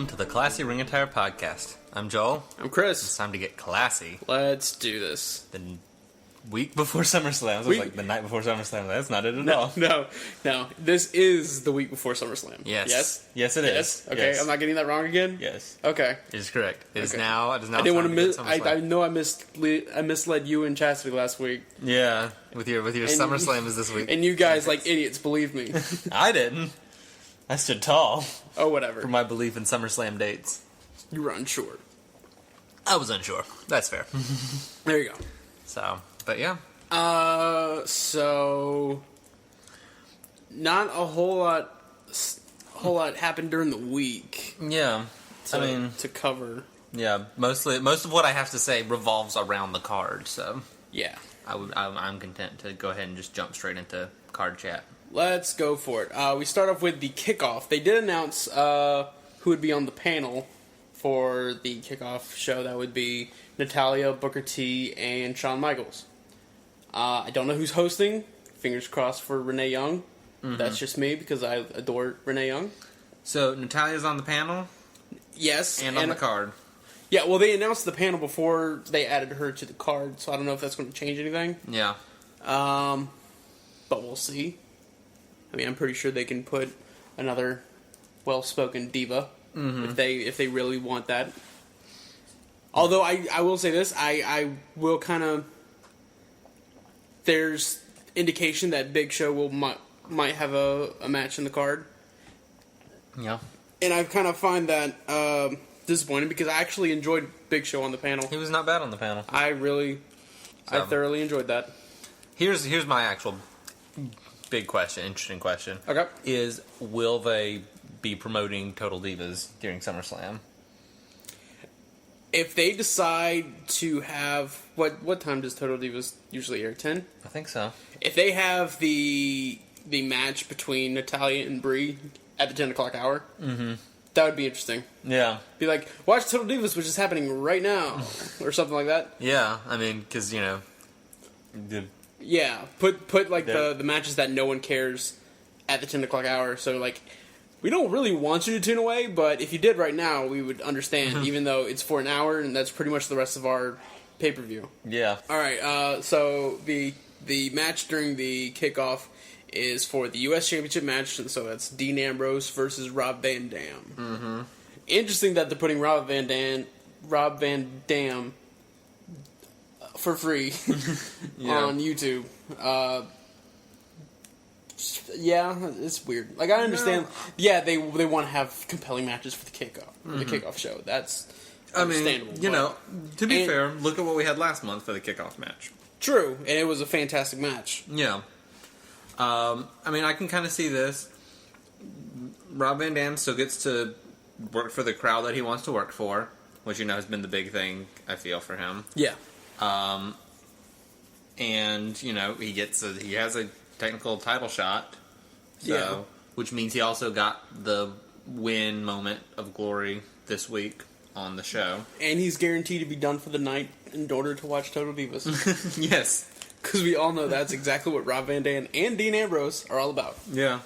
to the Classy Ring Attire podcast. I'm Joel. I'm Chris. It's time to get classy. Let's do this. The week before SummerSlam. So it's like the night before SummerSlam. That's not it at all. No. This is the week before SummerSlam. Yes. Yes, it is. Yes? Okay, Yes. I'm not getting that wrong again? Yes. Okay. It is correct. It is Okay. now. It is now. I didn't want to miss. SummerSlam. I know I misled you and Chastity last week. Yeah, with your SummerSlam is this week. And you guys, like idiots, believed me. I didn't. I stood tall Oh, whatever. for my belief in SummerSlam dates. You were unsure. I was unsure. That's fair. There you go. So, but yeah. So not a whole lot happened during the week. Yeah. To cover. Yeah, most of what I have to say revolves around the card, so Yeah. I'm content to go ahead and just jump straight into card chat. Let's go for it. We start off with the kickoff. They did announce who would be on the panel for the kickoff show. That would be Natalya, Booker T, and Shawn Michaels. I don't know who's hosting. Fingers crossed for Renee Young. Mm-hmm. That's just me because I adore Renee Young. So Natalya's on the panel? Yes. And on the card. Yeah, well, they announced the panel before they added her to the card, so I don't know if that's going to change anything. Yeah. But we'll see. I mean, I'm pretty sure they can put another well-spoken diva if they really want that. Although I will say this, I will kind of. There's indication that Big Show might have a match in the card. Yeah. And I kind of find that disappointing because I actually enjoyed Big Show on the panel. He was not bad on the panel. I thoroughly enjoyed that. Here's my actual big question, interesting question. Okay. Is will they be promoting Total Divas during SummerSlam? If they decide to have what time does Total Divas usually air? 10? I think so. If they have the match between Natalya and Brie at the 10 o'clock hour, that would be interesting. Yeah. Be like, watch Total Divas, which is happening right now, or something like that. Yeah, I mean, because, Yeah, put like the matches that no one cares at the 10 o'clock hour. So like, we don't really want you to tune away, but if you did right now, we would understand. Even though it's for an hour, and that's pretty much the rest of our pay-per-view. Yeah. All right. So the match during the kickoff is for the U.S. Championship match, and so that's Dean Ambrose versus Rob Van Dam. Mm-hmm. Interesting that they're putting Rob Van Dam for free on YouTube. Yeah, it's weird. Like, I understand. No. Yeah, they want to have compelling matches for the kickoff, the kickoff show. That's understandable. I mean, to be fair, look at what we had last month for the kickoff match. True, and it was a fantastic match. Yeah. I mean, I can kind of see this. Rob Van Dam still gets to work for the crowd that he wants to work for, which, has been the big thing, I feel, for him. Yeah. And, he has a technical title shot. So, yeah. Which means he also got the win moment of glory this week on the show. And he's guaranteed to be done for the night in order to watch Total Divas. Yes. Because we all know that's exactly what Rob Van Dam and Dean Ambrose are all about. Yeah.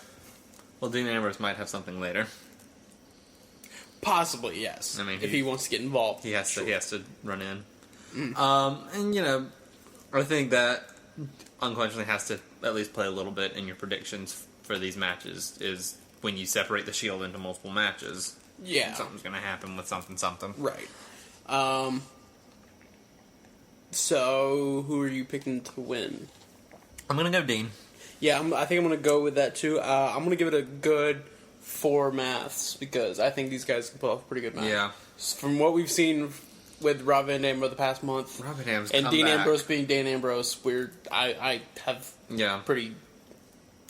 Well, Dean Ambrose might have something later. Possibly, yes. I mean, if he wants to get involved. He has to run in. And, I think that unquestionably has to at least play a little bit in your predictions for these matches, is when you separate the Shield into multiple matches. Yeah. Something's going to happen with something. Right. So, who are you picking to win? I'm going to go Dean. Yeah, I think I'm going to go with that too. I'm going to give it a good 4 maths because I think these guys can pull off a pretty good match. Yeah. From what we've seen with Rob Van Dam over the past month, Rob Van Dam's and come Dean back. Ambrose being Dean Ambrose, I have pretty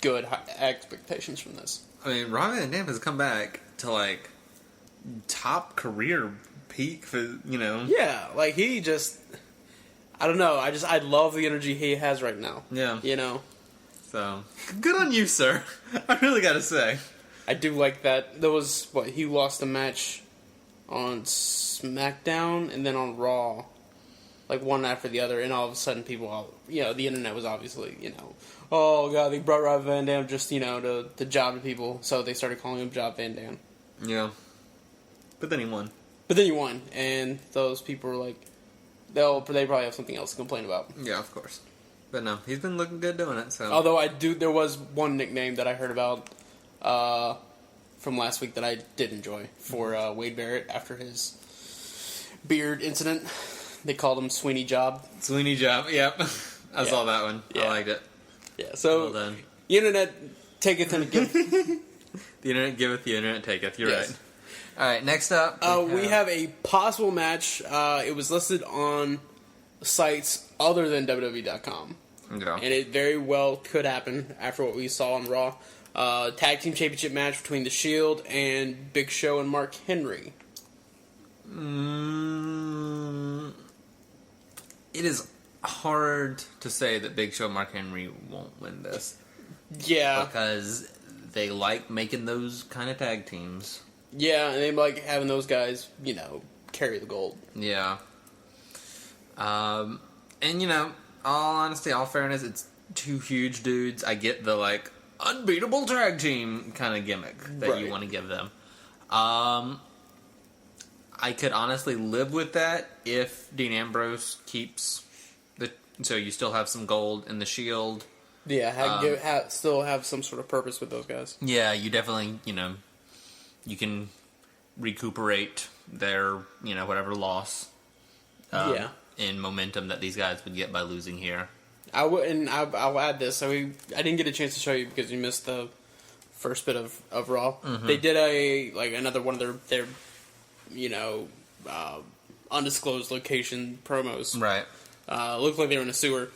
good expectations from this. I mean, Rob Van Dam has come back to top career peak for Yeah, like he just. I don't know. I love the energy he has right now. Yeah. So, good on you, sir. I really gotta say. I do like that. There was, he lost a match on SmackDown and then on Raw. Like, one after the other, and all of a sudden people, the internet was obviously, oh, God, they brought Rob Van Dam just, to job to people, so they started calling him Job Van Dam. Yeah. But then he won. But then you won, and those people were like, they probably have something else to complain about. Yeah, of course. But no, he's been looking good doing it. So. Although there was one nickname that I heard about from last week that I did enjoy for Wade Barrett after his beard incident. They called him Sweeney Job. Sweeney Job, yep. I saw that one. Yeah. I liked it. Yeah, so Well done. The internet taketh and giveth. The internet giveth, the internet taketh. You're right. All right, next up. We have a possible match. It was listed on sites other than WWE.com. Yeah. And it very well could happen after what we saw on Raw. Tag Team Championship match between The Shield and Big Show and Mark Henry. It is hard to say that Big Show and Mark Henry won't win this. Yeah. Because they like making those kind of tag teams. Yeah, and they like having those guys, carry the gold. Yeah. And, all honesty, all fairness, it's two huge dudes. I get the, unbeatable tag team kind of gimmick that you want to give them. I could honestly live with that if Dean Ambrose keeps so you still have some gold in the Shield. Yeah, still have some sort of purpose with those guys. Yeah, you definitely, you can recuperate their, whatever loss in momentum that these guys would get by losing here. I'll add this. So I didn't get a chance to show you because you missed the first bit of Raw. Mm-hmm. They did another one of their undisclosed location promos. Right. Looked like they were in a sewer.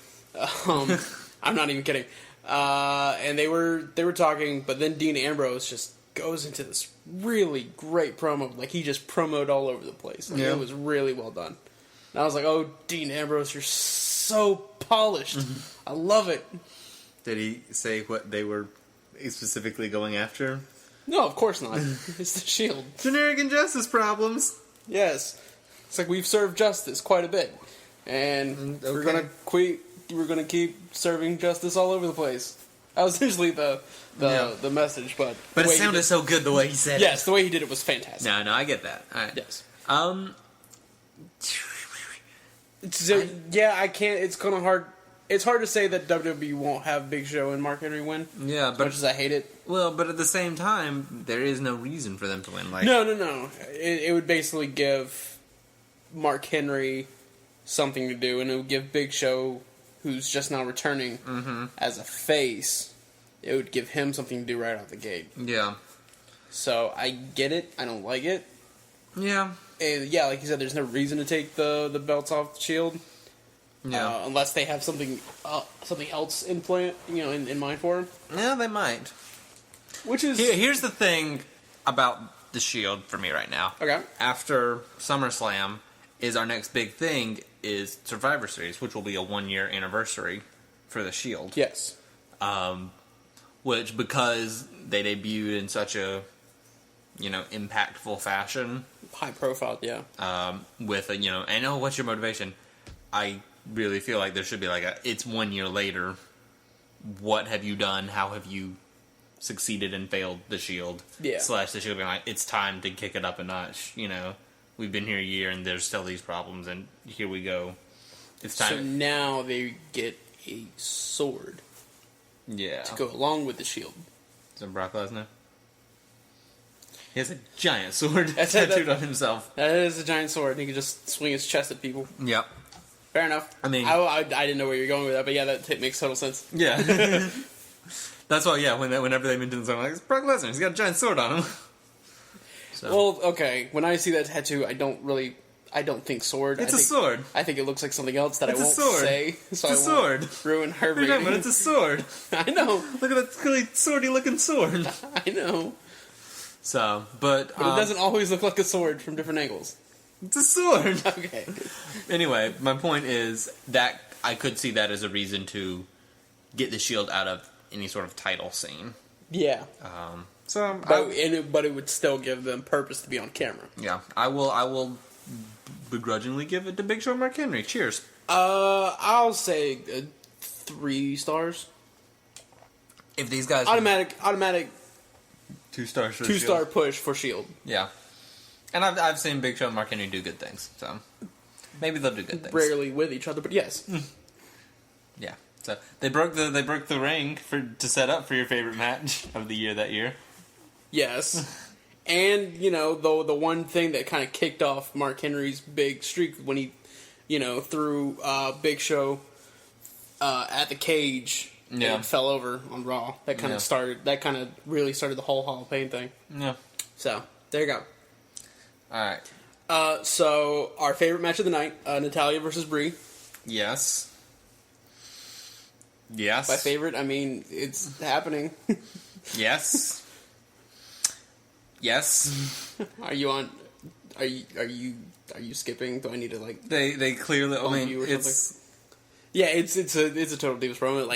I'm not even kidding. And they were talking, but then Dean Ambrose just goes into this really great promo. Like, he just promoted all over the place. Like, it was really well done. And I was like, oh, Dean Ambrose, you're so polished. I love it. Did he say what they were specifically going after? No, of course not. It's the Shield. Generic injustice problems. Yes. It's like we've served justice quite a bit. And we're gonna keep serving justice all over the place. That was essentially the message, but it sounded so good the way he said it. Yes, the way he did it was fantastic. No, I get that. All right. Yes. I can't. It's kind of hard. It's hard to say that WWE won't have Big Show and Mark Henry win. Yeah, but as much as I hate it. Well, but at the same time, there is no reason for them to win. No. It would basically give Mark Henry something to do, and it would give Big Show, who's just now returning as a face, it would give him something to do right out the gate. Yeah. So I get it. I don't like it. Yeah. And like you said, there's no reason to take the belts off the Shield. Yeah. Unless they have something else in mind for him. Yeah, they might. Which is here's the thing about the Shield for me right now. Okay. After SummerSlam is our next big thing is Survivor Series, which will be a 1-year anniversary for the Shield. Yes. Which, because they debuted in such a impactful fashion, high profile, yeah. With I know what's your motivation. I really feel like there should be it's 1 year later. What have you done? How have you succeeded and failed the Shield? Yeah. / the Shield being it's time to kick it up a notch. We've been here a year and there's still these problems, and here we go. It's time. So now they get a sword. Yeah. To go along with the Shield. Is it Brock Lesnar? He has a giant sword tattooed on himself. That is a giant sword. He can just swing his chest at people. Yep. Fair enough. I mean, I didn't know where you're going with that, but yeah, that makes total sense. Yeah. That's why, whenever they mention something it's Brock Lesnar. He's got a giant sword on him. So. Well, okay. When I see that tattoo, I don't think sword. It's a sword. I think it looks like something else that I won't say. So it's a sword. Ruin her rating. But it's a sword. I know. Look at that really swordy looking sword. I know. So, but it doesn't always look like a sword from different angles. It's a sword. Okay. Anyway, my point is that I could see that as a reason to get the Shield out of any sort of title scene. Yeah. But it would still give them purpose to be on camera. Yeah, I will begrudgingly give it to Big Show and Mark Henry. Cheers. I'll say 3 stars. If these guys automatic 2 stars for 2-star push for Shield. Yeah. And I've seen Big Show and Mark Henry do good things, so maybe they'll do good things. Rarely with each other, but yes. Yeah. So they broke the ring to set up for your favorite match of the year that year. Yes. And, the one thing that kind of kicked off Mark Henry's big streak when he, threw Big Show at the cage and fell over on Raw. That kind of really started the whole Hall of Fame thing. Yeah. So, there you go. Alright. So, our favorite match of the night, Natalya versus Brie. Yes. Yes. My favorite, it's happening. Yes. Yes. Are you skipping? Do I need to They clearly it's yeah, it's a total Divas promo.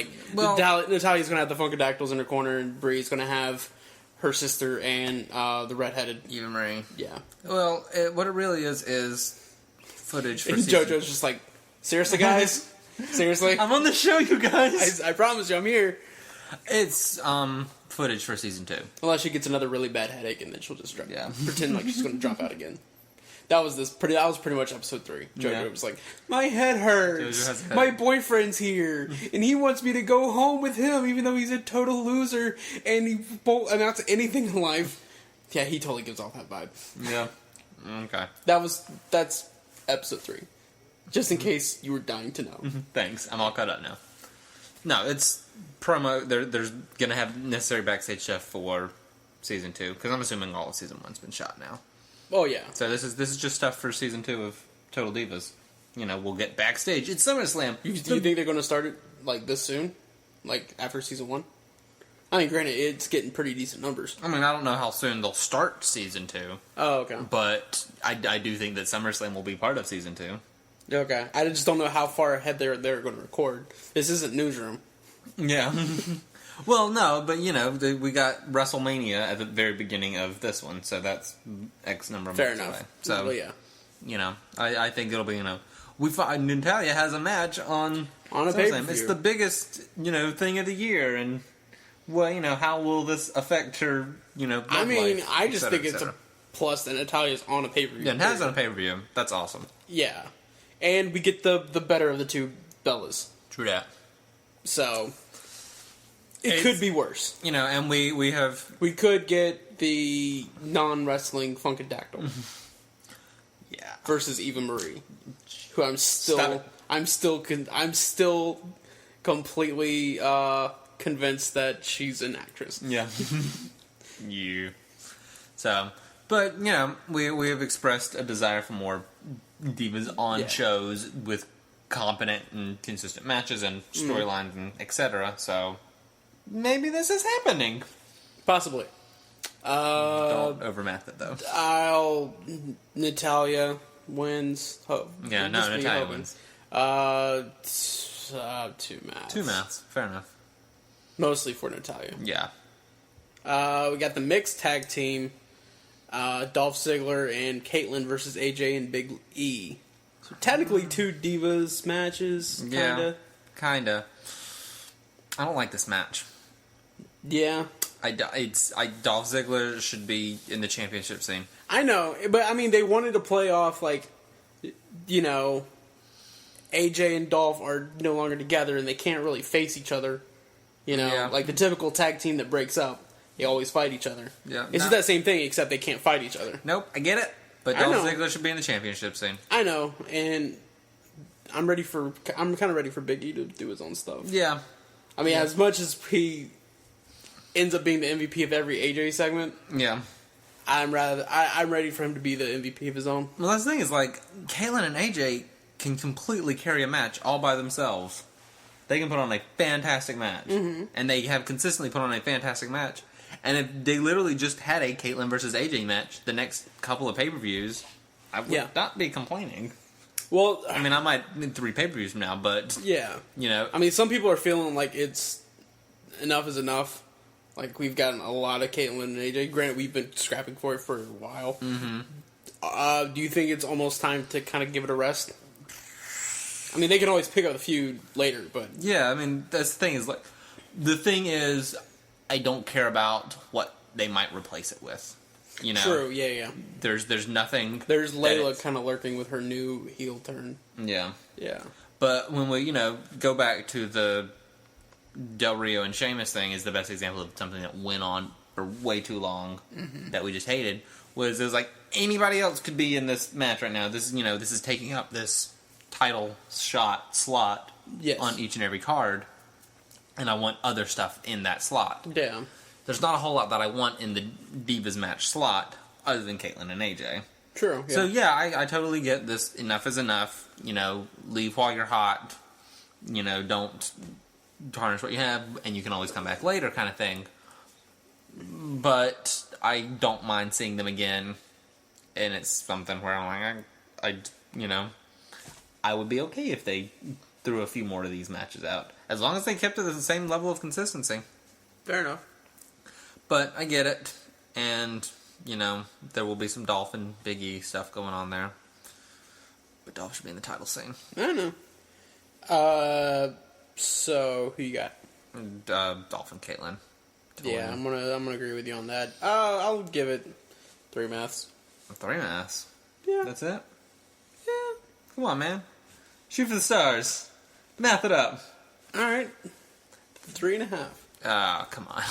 Natalya's gonna have the Funkadactyls in her corner, and Brie's gonna have her sister and the redheaded Eva Marie. Yeah. Well, what it really is footage for and season. JoJo's just like, seriously, guys, seriously, I'm on the show, you guys. I promise you, I'm here. It's footage for season 2. Unless she gets another really bad headache, and then she'll just pretend like she's gonna drop out again. That was pretty much episode 3. JoJo was like, my head hurts. My boyfriend's here, and he wants me to go home with him, even though he's a total loser, and he won't amount to anything in life. Yeah, he totally gives off that vibe. Yeah. Okay. That's episode 3. Just in case you were dying to know. Thanks. I'm all caught up now. No, it's promo. There's gonna have necessary backstage stuff for season 2, because I'm assuming all of season 1's been shot now. Oh yeah. So this is just stuff for season 2 of Total Divas. We'll get backstage. It's SummerSlam. Do you think they're going to start it this soon, after season 1? Granted, it's getting pretty decent numbers. I don't know how soon they'll start season 2. Oh, okay. But I do think that SummerSlam will be part of season 2. Okay. I just don't know how far ahead they're going to record. This isn't Newsroom. Yeah. Well, no, but we got WrestleMania at the very beginning of this one, so that's X number of months away. So, well, yeah. I think it'll be, Natalya has a match on a pay-per-view. It's the biggest, thing of the year, and how will this affect her, life, I just think it's a plus that Natalia's on a pay-per-view. Yeah, Natalia's on a pay-per-view. That's awesome. Yeah. And we get the better of the two Bellas. True that. So it could be worse. And we could get the non-wrestling Funkadactyl. Yeah. Versus Eva Marie, who I'm still completely convinced that she's an actress. Yeah. You. So, but we have expressed a desire for more divas on shows with competent and consistent matches and storylines and etc. So maybe this is happening. Possibly. Don't overmath it though. Natalya wins. Yeah, no, Natalya wins. 2 maths. 2 maths. Fair enough. Mostly for Natalya. Yeah. We got the mixed tag team. Dolph Ziggler and Caitlyn versus AJ and Big E. So technically 2 divas matches. Kinda. Yeah. Kinda. I don't like this match. Yeah. Dolph Ziggler should be in the championship scene. I know, but they wanted to play off AJ and Dolph are no longer together and they can't really face each other. Like the typical tag team that breaks up, they always fight each other. Yeah, it's just that same thing, except they can't fight each other. Nope, I get it. But Dolph Ziggler should be in the championship scene. I know, and I'm kind of ready for Big E to do his own stuff. Yeah. As much as he ends up being the MVP of every AJ segment. Yeah. I'm ready for him to be the MVP of his own. Well, that's the thing is, Caitlyn and AJ can completely carry a match all by themselves. They can put on a fantastic match. Mm-hmm. And they have consistently put on a fantastic match. And if they literally just had a Caitlyn versus AJ match the next couple of pay-per-views, I would not be complaining. Well, I might in 3 pay-per-views from now, but... Yeah. Some people are feeling like it's... Enough is enough. We've gotten a lot of Caitlyn and AJ. Granted, we've been scrapping for it for a while. Mm-hmm. Do you think it's almost time to kind of give it a rest? They can always pick up the feud later, but... Yeah, that's the thing is, the thing is, I don't care about what they might replace it with. You know, True. Yeah. there's nothing. There's Layla kind of lurking with her new heel turn. Yeah. Yeah. But when we go back to the Del Rio and Sheamus thing, is the best example of something that went on for way too long that we just hated. It was like anybody else could be in this match right now. This is taking up this title slot on each and every card, and I want other stuff in that slot. Yeah. There's not a whole lot that I want in the Divas match slot other than Caitlyn and AJ. True. Yeah. So yeah, I totally get this. Enough is enough. Leave while you're hot. Don't tarnish what you have, and you can always come back later, kind of thing. But I don't mind seeing them again, and it's something where I'm like, I would be okay if they threw a few more of these matches out, as long as they kept it at the same level of consistency. Fair enough. But I get it, and there will be some Dolph and Big E stuff going on there. But Dolph should be in the title scene. I don't know. So who you got? Dolph and Caitlyn. Yeah, I'm gonna agree with you on that. I'll give it 3 maths. 3 maths. Yeah. That's it? Yeah. Come on, man. Shoot for the stars. Math it up. Alright. 3.5. Ah, come on.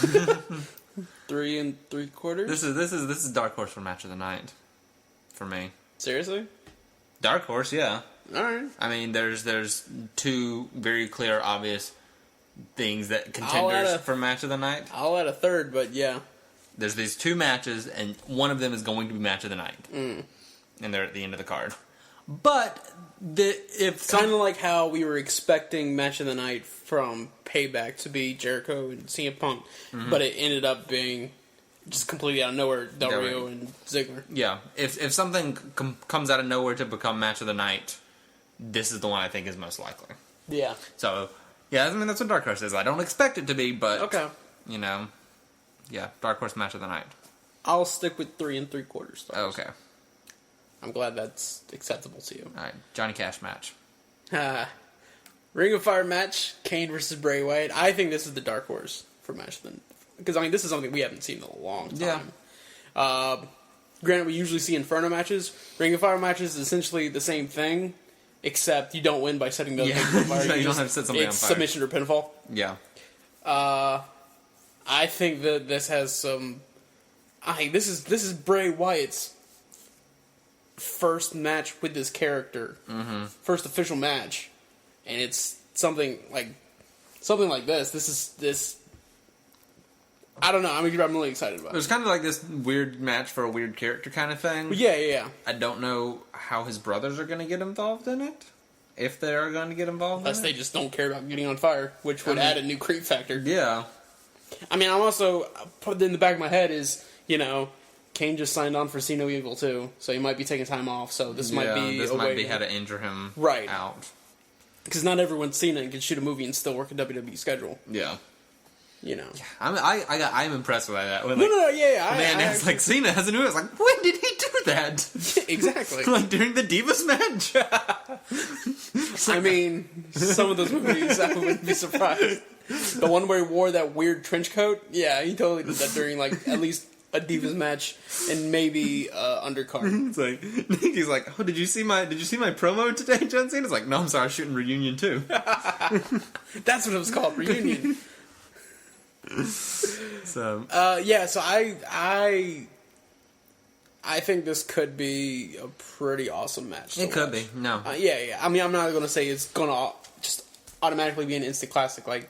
3 3/4? This is dark horse for match of the night. For me. Seriously? Dark horse, yeah. Alright. I mean, there's 2 very clear, obvious things that contenders for match of the night. I'll add a third, but yeah. There's these 2 matches, and one of them is going to be match of the night. And they're at the end of the card. But if kind of like how we were expecting match of the night from Payback to be Jericho and CM Punk, but it ended up being just completely out of nowhere, Del Rio and Ziggler. Yeah, if something comes out of nowhere to become match of the night, this is the one I think is most likely. Yeah. So, yeah, I mean, that's what Dark Horse is. I don't expect it to be, but, okay. Yeah, Dark Horse match of the night. I'll stick with 3 3/4 stars. Okay. I'm glad that's acceptable to you. All right, Johnny Cash match. Ring of Fire match, Kane versus Bray Wyatt. I think this is the dark horse for match of the night. Because, this is something we haven't seen in a long time. Yeah. Granted, we usually see Inferno matches. Ring of Fire matches is essentially the same thing, except you don't win by setting the other thing on fire. You don't have to set somebody on fire. It's submission or pinfall. Yeah. I think that this has some... this is Bray Wyatt's first match with this character. First official match. And it's something like this. This I don't know. I'm really excited about it. It was kind of like this weird match for a weird character kind of thing. Yeah. I don't know how his brothers are going to get involved in it. If they are going to get involved Unless in they just don't care about getting on fire, which would add a new creep factor. Yeah. I'm also, put in the back of my head is, Kane just signed on for See No Evil too, so he might be taking time off, so this might be a way how to injure him out. Because not everyone's Cena and can shoot a movie and still work a WWE schedule. Yeah. Yeah, I'm impressed by that. When, it's like Cena has a new. It's like, when did he do that? Exactly. Like during the Divas match. Some of those movies, I wouldn't be surprised. The one where he wore that weird trench coat, yeah, he totally did that during at least a Divas match and maybe undercard. It's like he's like, oh, did you see my promo today, John Cena's like, no, I'm sorry, I was shooting Reunion too. That's what it was called, Reunion. So so I think this could be a pretty awesome match. It could be. No. I'm not going to say it's going to just automatically be an instant classic. Like,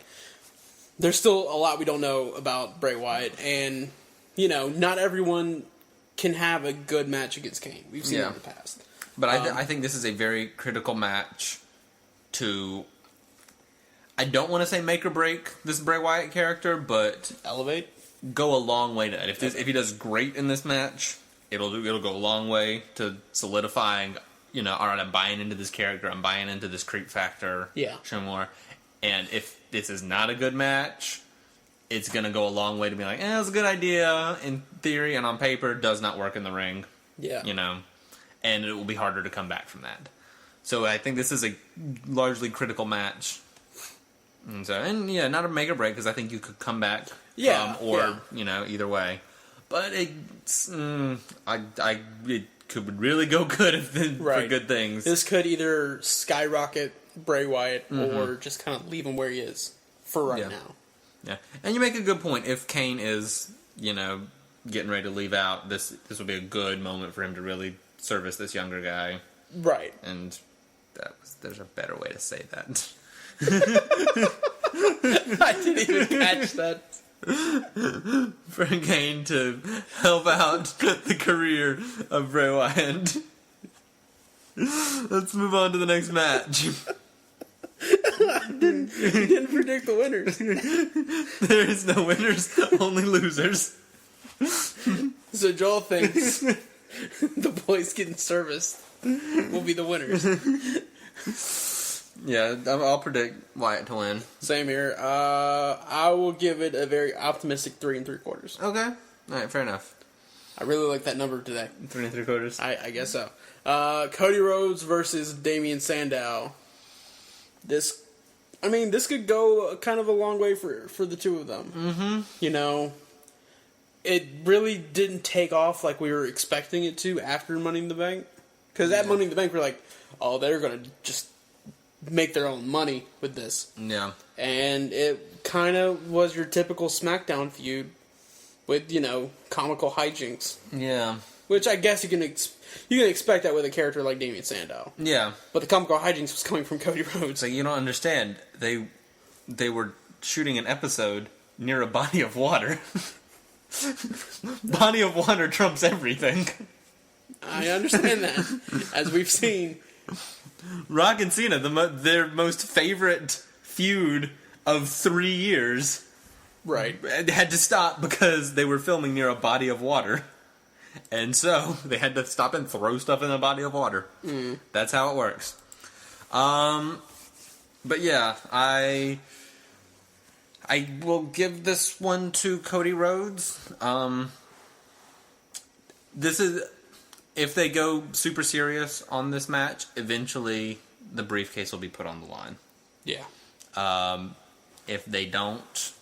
there's still a lot we don't know about Bray Wyatt, and not everyone can have a good match against Kane. We've seen it in the past. But I think this is a very critical match to... I don't want to say make or break this Bray Wyatt character, but... Elevate? Go a long way to that. If he does great in this match, it'll go a long way to solidifying, all right, I'm buying into this character, I'm buying into this creep factor. Yeah. Show more. And if this is not a good match, it's going to go a long way to be like, it was a good idea in theory and on paper, does not work in the ring. Yeah. And it will be harder to come back from that. So I think this is a largely critical match. And not a make or break, because I think you could come back either way. but it could really go good for good things. This could either skyrocket Bray Wyatt or just kind of leave him where he is for right now. Yeah, and you make a good point. If Kane is, getting ready to leave out, this will be a good moment for him to really service this younger guy. Right. And there's a better way to say that. I didn't even catch that. For Kane to help out the career of Bray Wyatt. Let's move on to the next match. You didn't predict the winners. There is no winners, only losers. So Joel thinks the boys getting serviced will be the winners. Yeah, I'll predict Wyatt to win. Same here. I will give it a very optimistic 3 3/4. Okay. Alright, fair enough. I really like that number today. 3 3/4? I guess so. Cody Rhodes versus Damian Sandow. This could go kind of a long way for the two of them. Mm-hmm. It really didn't take off like we were expecting it to after Money in the Bank. Because at Money in the Bank, we're like, oh, they're going to just make their own money with this. Yeah. And it kind of was your typical SmackDown feud with, comical hijinks. Yeah. Which I guess you can expect that with a character like Damian Sandow. Yeah. But the comical hijinks was coming from Cody Rhodes. So you don't understand. They were shooting an episode near a body of water. Body of water trumps everything. I understand that. As we've seen. Rock and Cena, their most favorite feud of 3 years. Right. Had to stop because they were filming near a body of water. And so they had to stop and throw stuff in a body of water. That's how it works. But yeah, I will give this one to Cody Rhodes. This is, if they go super serious on this match, eventually the briefcase will be put on the line. Yeah. If they don't,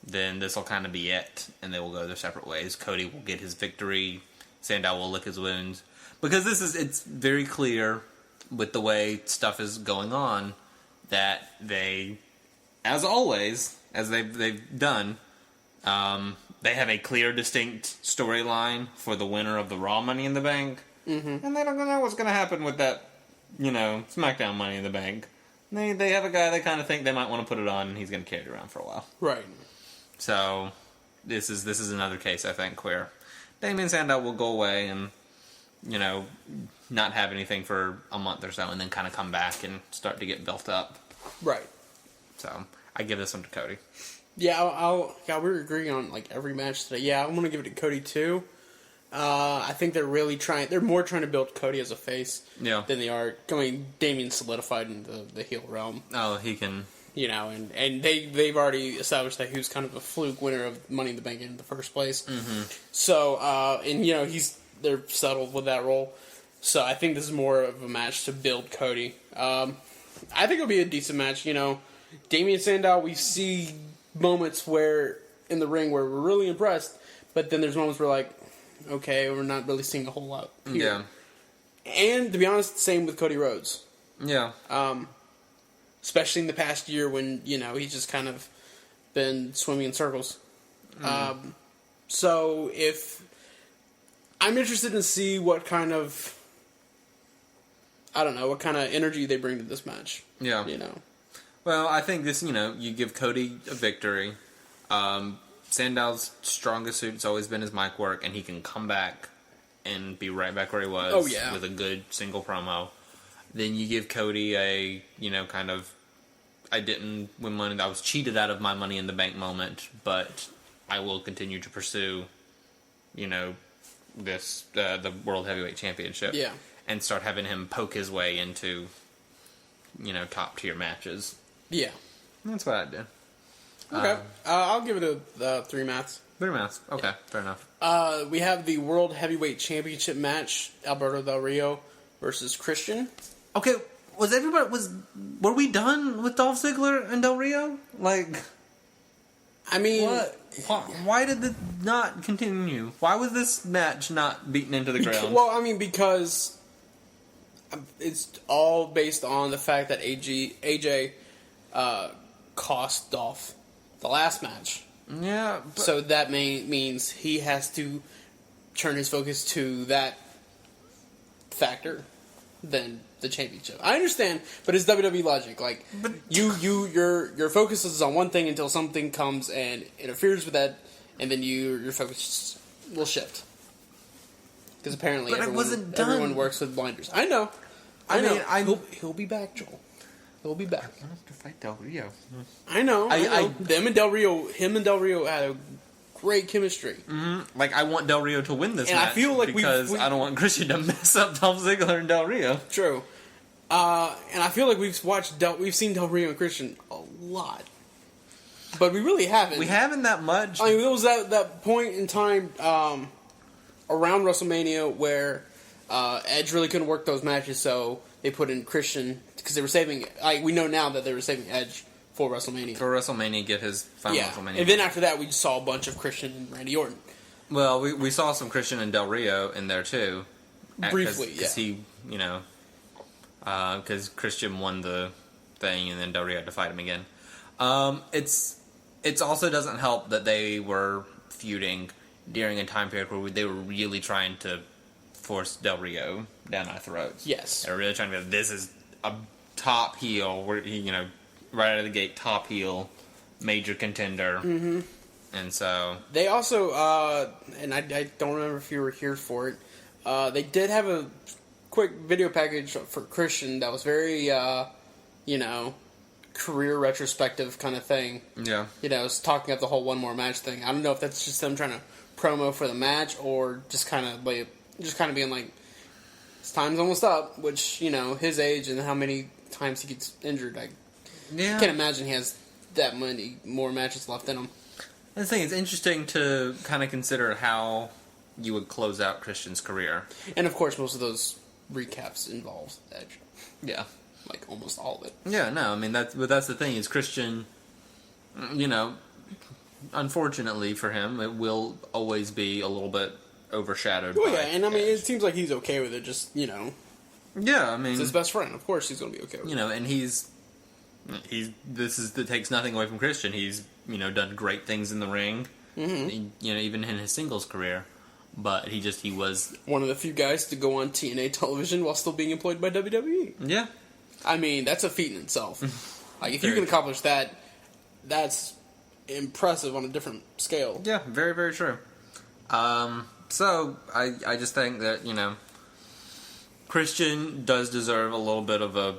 then this will kind of be it, and they will go their separate ways. Cody will get his victory. Sandow will lick his wounds. Because it's very clear with the way stuff is going on that they, as always, as they've done, they have a clear, distinct storyline for the winner of the Raw Money in the Bank. Mm-hmm. And they don't know what's going to happen with that, SmackDown Money in the Bank. They have a guy they kind of think they might want to put it on, and he's going to carry it around for a while. Right. So, this is another case, I think, where Damian Sandow will go away and, not have anything for a month or so, and then kind of come back and start to get built up. Right. So, I give this one to Cody. Yeah, we're agreeing on every match today. Yeah, I'm gonna give it to Cody too. I think they're more trying to build Cody as a face than they are. Damian solidified in the heel realm. Oh, he can. And they've already established that he was kind of a fluke winner of Money in the Bank in the first place. Mm-hmm. So, they're settled with that role. So I think this is more of a match to build Cody. I think it'll be a decent match. Damian Sandow, we see moments in the ring where we're really impressed, but then there's moments where okay, we're not really seeing a whole lot here. Yeah. And to be honest, same with Cody Rhodes. Yeah. Especially in the past year when, he's just kind of been swimming in circles. So if I'm interested to see what kind of energy they bring to this match. Yeah. Well, I think this, you give Cody a victory. Sandow's strongest suit's always been his mic work, and he can come back and be right back where he was with a good single promo. Then you give Cody a, I didn't win money, I was cheated out of my Money in the Bank moment, but I will continue to pursue, this, the World Heavyweight Championship. Yeah. And start having him poke his way into, top tier matches. Yeah. That's what I'd do. Okay. I'll give it a 3 maths. 3 maths. Okay, fair enough. We have the World Heavyweight Championship match, Alberto Del Rio versus Christian. Okay, were we done with Dolph Ziggler and Del Rio? I mean, What? Why did it not continue? Why was this match not beaten into the ground? Well, I mean, because it's all based on the fact that AJ cost Dolph the last match. Yeah. But So that means he has to turn his focus to that factor than the championship. I understand, but it's WWE logic. Like, But- your focus is on one thing until something comes and interferes with that, and then your focus will shift. Because apparently But it wasn't done. everyone works with blinders. I know. I mean, know. He'll be back, Joel. He'll be back. I have to fight Del Rio. I know. I know. I- Him and Del Rio had a great chemistry. Like, I want Del Rio to win this And I match feel like because we- I don't want Christian to mess up Dolph Ziggler and Del Rio. True. And I feel like we've seen Del Rio and Christian a lot, but we really haven't. We haven't that much. I mean, there was that point in time around WrestleMania where Edge really couldn't work those matches, so they put in Christian because they were saving. We know now that they were saving Edge for WrestleMania. For WrestleMania, get his final Yeah, WrestleMania. and then after that, we just saw a bunch of Christian and Randy Orton. Well, we saw some Christian and Del Rio in there too. Briefly, Because he, because Christian won the thing and then Del Rio had to fight him again. It's also doesn't help that they were feuding during a time period where they were really trying to force Del Rio down our throats. Yes. They were really trying to go, this is a top heel, where he, right out of the gate, top heel, major contender. Mm-hmm. And so They also, and I don't remember if you were here for it, they did have a quick video package for Christian that was very, career retrospective kind of thing. yeah. It's talking up the whole one more match thing. I don't know if that's just them trying to promo for the match or just kind of being like, his time's almost up, which, his age and how many times he gets injured, I can't imagine he has that many more matches left in him. The thing is interesting to kind of consider how you would close out Christian's career. And of course, most of those recaps involve Edge. Yeah. Like almost all of it. Yeah, no, I mean that's the thing is Christian, unfortunately for him, it will always be a little bit overshadowed. Well, by yeah, and I mean, Edge. it seems like he's okay with it. Just Yeah, I mean, he's his best friend. Of course, he's going to be okay with it. and he's that takes nothing away from Christian. He's done great things in the ring. Mm-hmm. Even in his singles career, but he was One of the few guys to go on TNA television while still being employed by WWE. yeah. I mean, that's a feat in itself. Like, if you can accomplish that, that's impressive on a different scale. Yeah, very, very true. So, I just think that, Christian does deserve a little bit of a,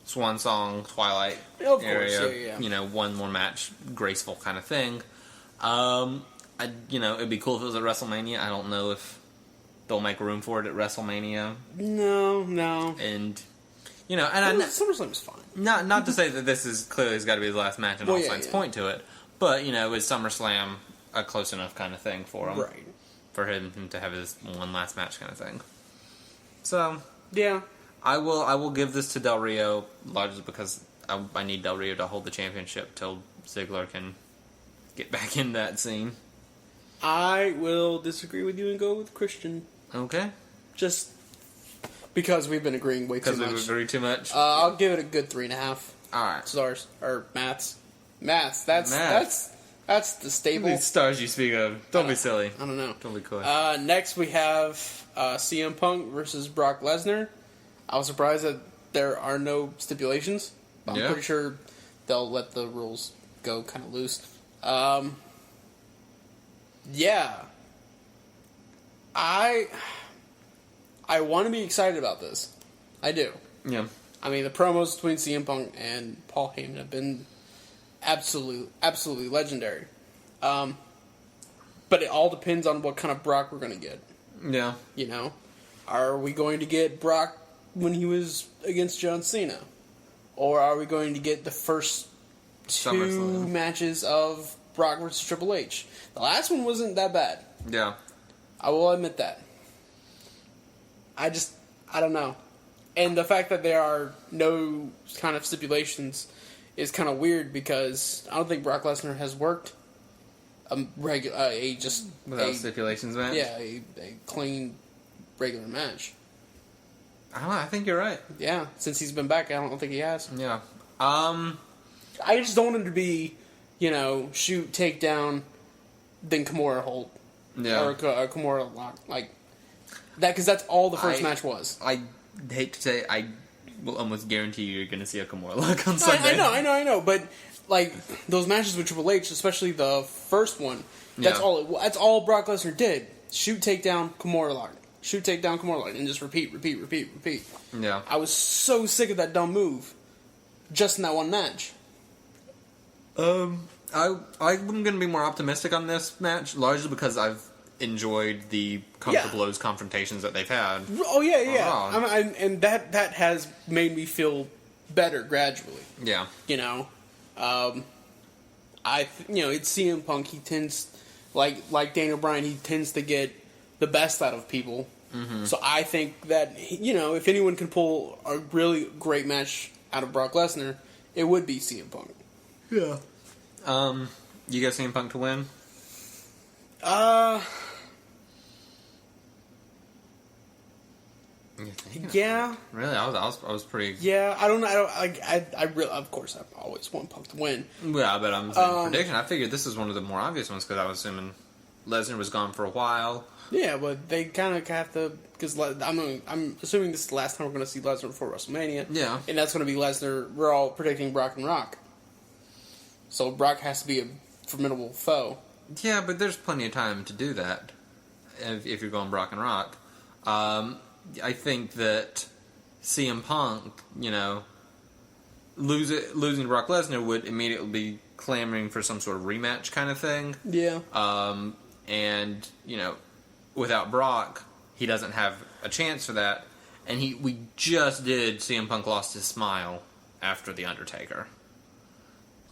swan song, Twilight Of course, area, yeah. one more match, graceful kind of thing. It'd be cool if it was at WrestleMania. I don't know if they'll make room for it at WrestleMania. No. And, and SummerSlam is fine. not to say that this is clearly has got to be the last match and all yeah, signs yeah. point to it, but is SummerSlam a close enough kind of thing for him, Right. for him to have his one last match kind of thing. So Yeah. I will give this to Del Rio largely because I need Del Rio to hold the championship till Ziggler can get back in that scene. I will disagree with you and go with Christian. Okay, Just because we've been agreeing way too because we much. agree too much. I'll give it a good 3.5 All right. stars. Or maths. That's the staple. These stars you speak of. Don't be silly. I don't know. Don't be coy. Next we have CM Punk versus Brock Lesnar. I was surprised that there are no stipulations. But I'm Yeah. pretty sure they'll let the rules go kind of loose. Yeah. I want to be excited about this. I do. Yeah. I mean, the promos between CM Punk and Paul Heyman have been absolutely legendary. But it all depends on what kind of Brock we're going to get. Yeah. Are we going to get Brock when he was against John Cena? Or are we going to get the first two SummerSlam. matches of Brock versus Triple H? The last one wasn't that bad. Yeah. I will admit that. I don't know. And the fact that there are no kind of stipulations is kind of weird because I don't think Brock Lesnar has worked without stipulations match. Yeah, a clean regular match. I don't know. I think you're right. Yeah, since he's been back, I don't think he has. Yeah. I just don't want him to be, shoot, takedown, then Kimura hold. Yeah. Or Kimura lock. Like, that, because that's all the first match was. I hate to say, I will almost guarantee you're going to see a Kimura lock on Sunday. I know, but, like, those matches with Triple H, especially the first one, that's all Brock Lesnar did. Shoot, takedown, Kimura lock. Shoot, takedown, Kimura lock. And just repeat. Yeah. I was so sick of that dumb move. Just in that one match. I'm going to be more optimistic on this match, largely because I've enjoyed the blows confrontations that they've had. Oh yeah. And that has made me feel better gradually. Yeah. It's CM Punk. He tends, like Daniel Bryan, he tends to get the best out of people. Mm-hmm. So I think that if anyone can pull a really great match out of Brock Lesnar, it would be CM Punk. Yeah. You got CM Punk to win? Yeah. Really, I was pretty. Yeah, I don't know. I really, of course, I always want Punk to win. Yeah, but I'm saying prediction. I figured this is one of the more obvious ones because I was assuming Lesnar was gone for a while. Yeah, but they kind of have to, because I'm assuming this is the last time we're going to see Lesnar before WrestleMania. Yeah. And that's going to be Lesnar. We're all predicting Brock and Rock. So Brock has to be a formidable foe. Yeah, but there's plenty of time to do that if you're going Brock and Rock. I think that CM Punk, losing Brock Lesnar would immediately be clamoring for some sort of rematch kind of thing. Yeah. And, without Brock, he doesn't have a chance for that. And we just did CM Punk lost his smile after The Undertaker.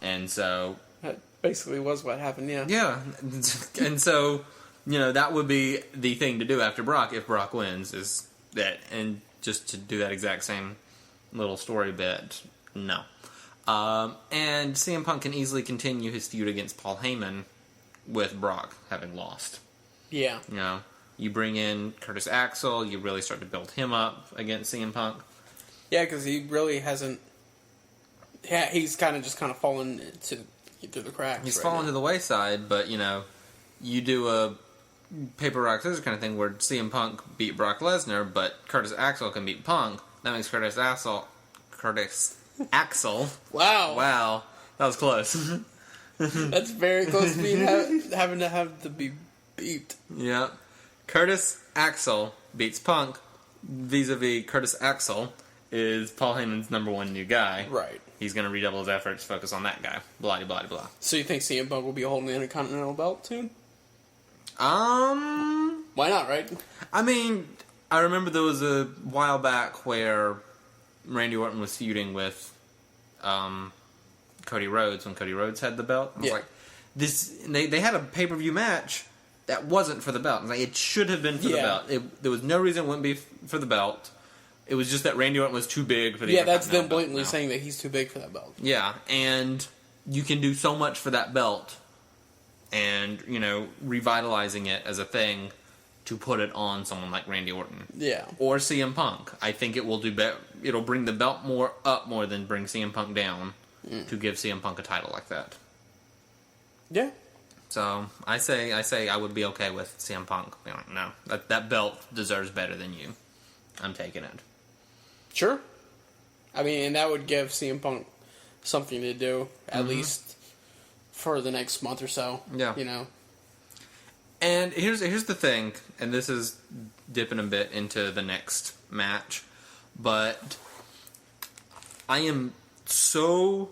And so... That basically was what happened, yeah. Yeah. And so, that would be the thing to do after Brock, if Brock wins, is that. And just to do that exact same little story bit, no. And CM Punk can easily continue his feud against Paul Heyman with Brock having lost. Yeah. You bring in Curtis Axel, you really start to build him up against CM Punk. Yeah, because he really hasn't... Yeah, he's kind of fallen through the cracks. He's fallen to the wayside, but, you do a paper, rock, scissors kind of thing where CM Punk beat Brock Lesnar, but Curtis Axel can beat Punk. That makes Curtis Axel... Wow. That was close. That's very close to me having to be beeped. Yeah. Curtis Axel beats Punk. Vis-a-vis Curtis Axel is Paul Heyman's number one new guy. Right. He's going to redouble his efforts to focus on that guy. Blah, blah, blah. So you think CM Punk will be holding the Intercontinental belt soon? Why not, right? I mean, I remember there was a while back where Randy Orton was feuding with Cody Rhodes when Cody Rhodes had the belt. I was like, they had a pay-per-view match that wasn't for the belt. It should have been for the belt. There was no reason it wouldn't be for the belt. It was just that Randy Orton was too big for the Intercontinental that's them blatantly saying that he's too big for that belt. Yeah, and you can do so much for that belt and, revitalizing it as a thing to put it on someone like Randy Orton. Yeah. Or CM Punk. I think it will do it'll bring the belt more than bring CM Punk down to give CM Punk a title like that. Yeah. So, I say I would be okay with CM Punk being like, no, that belt deserves better than you. I'm taking it. Sure. I mean, and that would give CM Punk something to do, at least for the next month or so. Yeah. And here's the thing, and this is dipping a bit into the next match, but I am so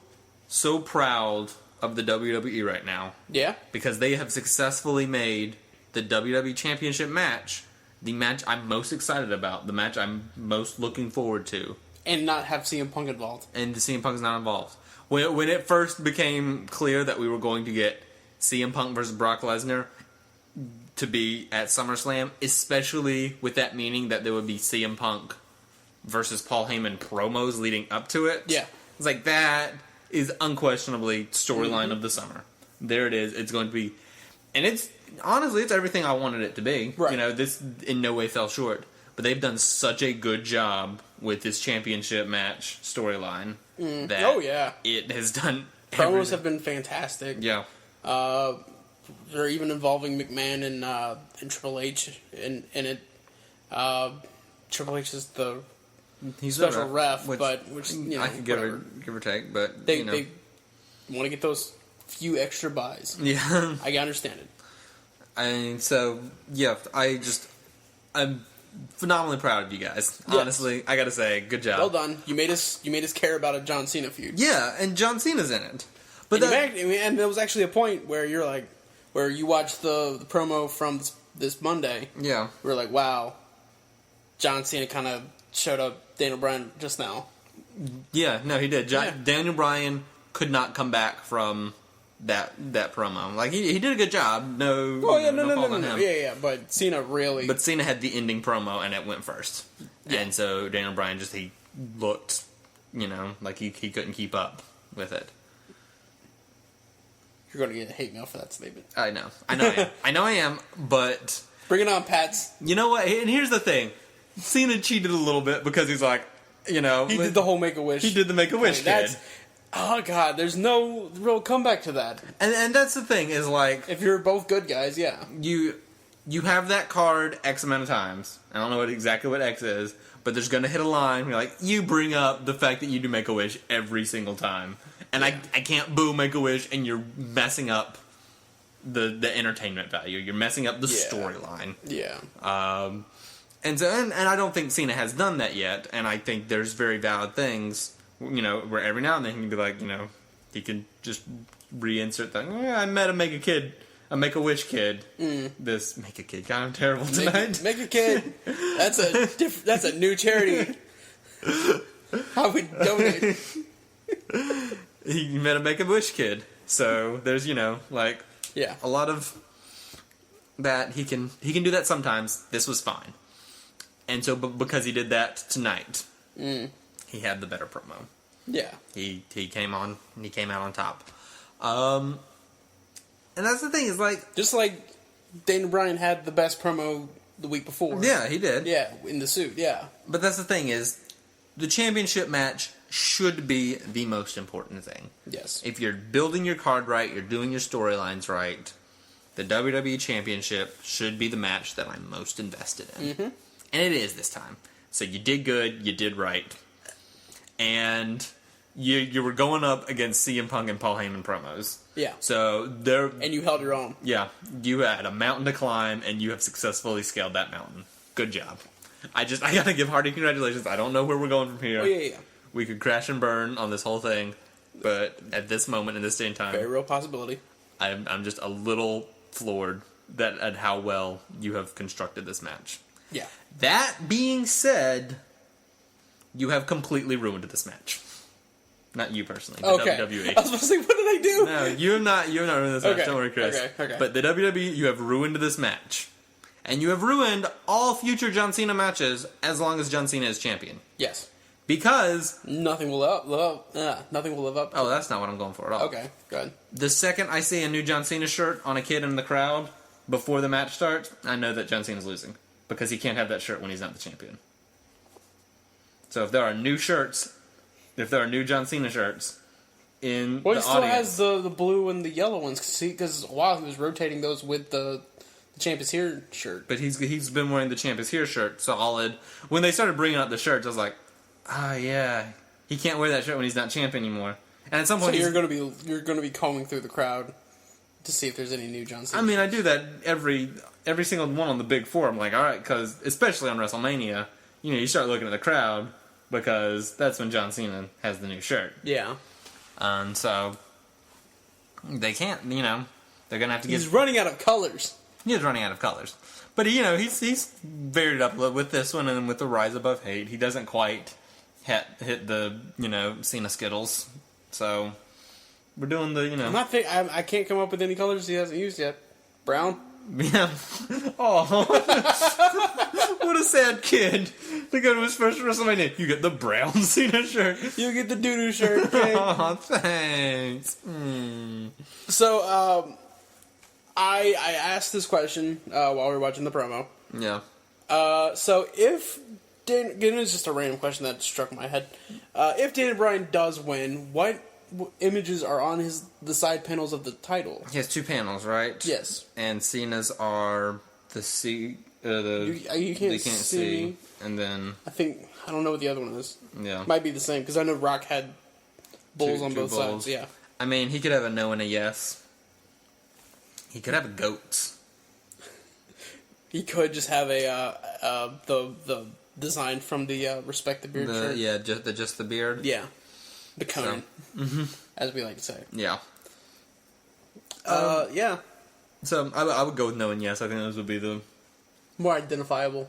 proud of the WWE right now. Yeah. Because they have successfully made the WWE Championship match the match I'm most excited about, the match I'm most looking forward to. And not have CM Punk involved. And CM Punk's not involved. When it first became clear that we were going to get CM Punk versus Brock Lesnar to be at SummerSlam, especially with that meaning that there would be CM Punk versus Paul Heyman promos leading up to it. Yeah. It's like that is unquestionably storyline of the summer. There it is. It's going to be, and it's honestly, it's everything I wanted it to be. Right. You know, this in no way fell short. But they've done such a good job with this championship match storyline that it has done. Promos have been fantastic. Yeah. They're even involving McMahon and Triple H in it. Triple H is the special ref, which you know, I could give or take, but they you know. they want to get those few extra buys. Yeah, I understand it. I'm phenomenally proud of you guys. Honestly, I gotta say, good job. Well done. You made us care about a John Cena feud. Yeah, and John Cena's in it. But and there was actually a point where you're like, where you watched the promo from this Monday. Yeah, we were like, wow, John Cena kind of showed up Daniel Bryan just now. Yeah, no, he did. Daniel Bryan could not come back from that promo. Like he did a good job. No. Yeah. But Cena really. But Cena had the ending promo, and it went first. Yeah. And so Daniel Bryan he looked, you know, like he couldn't keep up with it. You're going to get hate mail for that statement. I know I am. But bring it on, Pats. You know what? And here's the thing: Cena cheated a little bit because he's like, you know, he did the whole Make-A-Wish. He did the Make-A-Wish kid. Oh God, there's no real comeback to that. And that's the thing is like, if you're both good guys, yeah, you have that card X amount of times. I don't know exactly what X is, but there's gonna hit a line. You're like, you bring up the fact that you do Make-A-Wish every single time, and I can't boo Make-A-Wish, and you're messing up the entertainment value. You're messing up the storyline. Yeah. And I don't think Cena has done that yet, and I think there's very valid things. You know, where every now and then he can be like, you know, he can just reinsert that. I met a Make-A-Wish kid. This Make-A-Kid kind of terrible tonight. Make-A-Kid. That's a new charity. I would donate. He met a Make-A-Wish kid, so there's a lot of that he can do that sometimes. This was fine, and so because he did that tonight. He had the better promo. Yeah. He came on and he came out on top. And that's the thing is like, just like Daniel Bryan had the best promo the week before. Yeah, he did. Yeah, in the suit. Yeah. But that's the thing is, the championship match should be the most important thing. Yes. If you're building your card right, you're doing your storylines right, the WWE Championship should be the match that I'm most invested in. Mm-hmm. And it is this time. So you did good, you did right. And you were going up against CM Punk and Paul Heyman promos. Yeah. So and you held your own. Yeah. You had a mountain to climb, and you have successfully scaled that mountain. Good job. I gotta give Hardy congratulations. I don't know where we're going from here. Oh, yeah. We could crash and burn on this whole thing, but at this moment, in this day and time... Very real possibility. I'm just a little floored at how well you have constructed this match. Yeah. That being said... You have completely ruined this match. Not you personally, but WWE. I was about to say, what did I do? No, you have not ruined this match. Don't worry, Chris. Okay. But the WWE, you have ruined this match. And you have ruined all future John Cena matches as long as John Cena is champion. Yes. Because... Nothing will live up. Oh, that's not what I'm going for at all. Okay, go ahead. The second I see a new John Cena shirt on a kid in the crowd before the match starts, I know that John Cena's losing. Because he can't have that shirt when he's not the champion. So if there are new shirts, if there are new John Cena shirts in the audience... Well, he still has the blue and the yellow ones, because a while he was rotating those with the Champ is Here shirt. But he's been wearing the Champ is Here shirt solid. When they started bringing up the shirts, I was like, yeah, he can't wear that shirt when he's not champ anymore. And at some point, so you're going to be combing through the crowd to see if there's any new John Cena. I mean, I do that every single one on the Big Four. I'm like, all right, because especially on WrestleMania, you start looking at the crowd. Because that's when John Cena has the new shirt. Yeah. So, they can't, they're going to have to get... He's running out of colors. He's running out of colors. But, he's varied up a little with this one and with the Rise Above Hate. He doesn't quite hit the, Cena Skittles. So, we're doing the, I can't come up with any colors he hasn't used yet. Brown? Yeah. Oh, what a sad kid to go to his first WrestleMania. You get the brown Cena shirt. You get the doo-doo shirt, kid. Oh, thanks. So, I asked this question while we were watching the promo. Yeah. So if it was just a random question that struck my head. If Daniel Bryan does win, what images are on the side panels of the title? He has 2 panels, right? Yes. And Cena's are the C. You can't see. And then I don't know what the other one is. Yeah, might be the same because I know Rock had bulls on both bulls. sides. Yeah. I mean, he could have a no and a yes. He could have a goat. He could just have the design from the Respect the Beard shirt. Yeah, just the beard. Yeah. The Conan, as we like to say. Yeah. Yeah. So I would go with no and yes. I think those would be the more identifiable.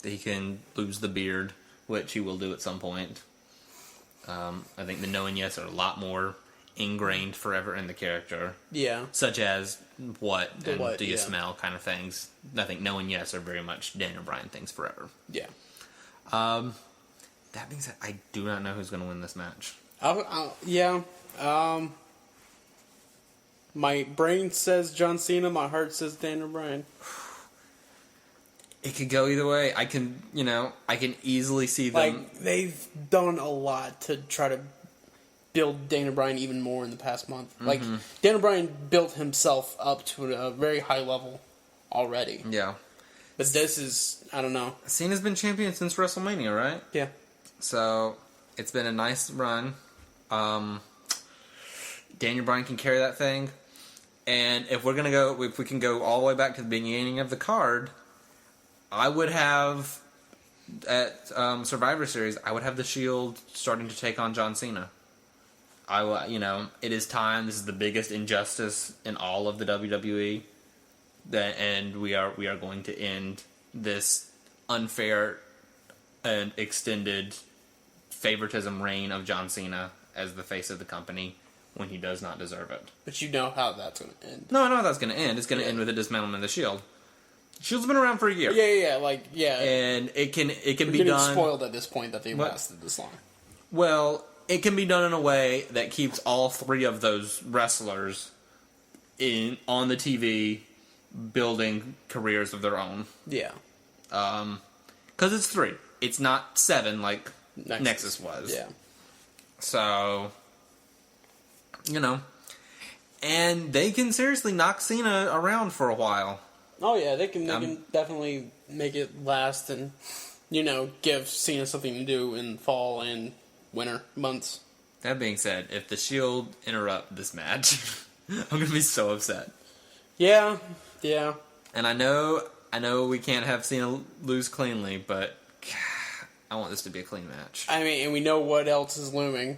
He can lose the beard, which he will do at some point. I think the no and yes are a lot more ingrained forever in the character. Yeah. Such as what and what, do you smell kind of things. I think no and yes are very much Daniel Bryan things forever. Yeah. That being said, I do not know who's going to win this match. My brain says John Cena. My heart says Daniel Bryan. It could go either way. I can easily see them. Like, they've done a lot to try to build Daniel Bryan even more in the past month. Like, Daniel Bryan built himself up to a very high level already. Yeah. But this is, I don't know. Cena's been champion since WrestleMania, right? Yeah. So, it's been a nice run. Daniel Bryan can carry that thing. And if we can go all the way back to the beginning of the card, I would have, at Survivor Series, I would have the Shield starting to take on John Cena. It is time. This is the biggest injustice in all of the WWE. And we are going to end this unfair and extended favoritism reign of John Cena as the face of the company when he does not deserve it. But you know how that's going to end. No, I know how that's going to end. It's going to end with a dismantlement of the Shield. Shield's been around for a year. Yeah. And it can We're be done. Spoiled at this point that they lasted this long. Well, it can be done in a way that keeps all 3 of those wrestlers on the TV, building careers of their own. Yeah. Because it's 3. It's not 7 like Nexus was. Yeah. So, and they can seriously knock Cena around for a while. Oh yeah, they can definitely make it last and give Cena something to do in fall and winter months. That being said, if the Shield interrupt this match, I'm gonna be so upset. Yeah. And I know we can't have Cena lose cleanly, but I want this to be a clean match. I mean, and we know what else is looming